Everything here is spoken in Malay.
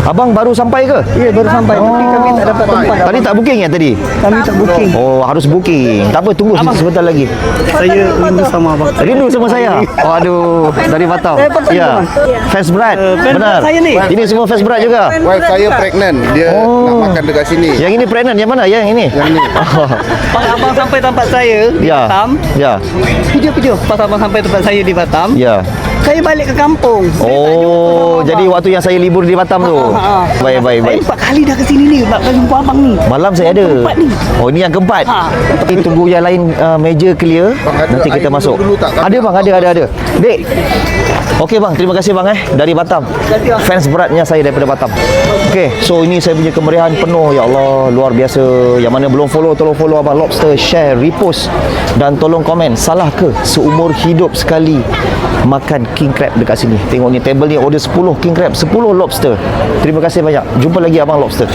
Abang baru sampai ke? Ya, baru sampai. Tapi kami tak dapat tempat. Tadi tak booking ya tadi? Kami tak booking. Oh, harus booking. Tak apa, tunggu sebentar lagi. Saya rindu sama abang. Rindu sama saya. Oh, aduh, dari Batam. Saya Batam, Ya. Bang. Fast Brad. Benar. saya ni. Ini semua Fast Brad juga. Wife saya pregnant. Dia nak makan dekat sini. Yang ini pregnant, yang mana? Yang ini? Yang ni. Pas abang sampai tempat saya di Ya. Batam. Ya. Video. Pas abang sampai tempat saya di Batam. Ya. Saya balik ke kampung. Oh, jadi waktu yang saya libur di Batam tu. Baik. Saya 4 kali dah ke sini ni nak jumpa abang ni. Malam saya ada. Keempat ni. Oh, ini yang keempat. Ha. Tapi tunggu yang lain meja clear. ada Nanti kita air masuk. dulu tak? Ada bang, ada. Dek. Okey bang, terima kasih bang dari Batam. kasih, bang. Fans beratnya saya daripada Batam. Okey, so ini saya punya kemeriahan penuh. Ya Allah, luar biasa. Yang mana belum follow, tolong follow Abang Lobster, share, repost dan tolong komen. Salah ke seumur hidup sekali makan king crab dekat sini? Tengok ni table ni order 10 king crab, 10 lobster. Terima kasih banyak. Jumpa lagi Abang Lobster.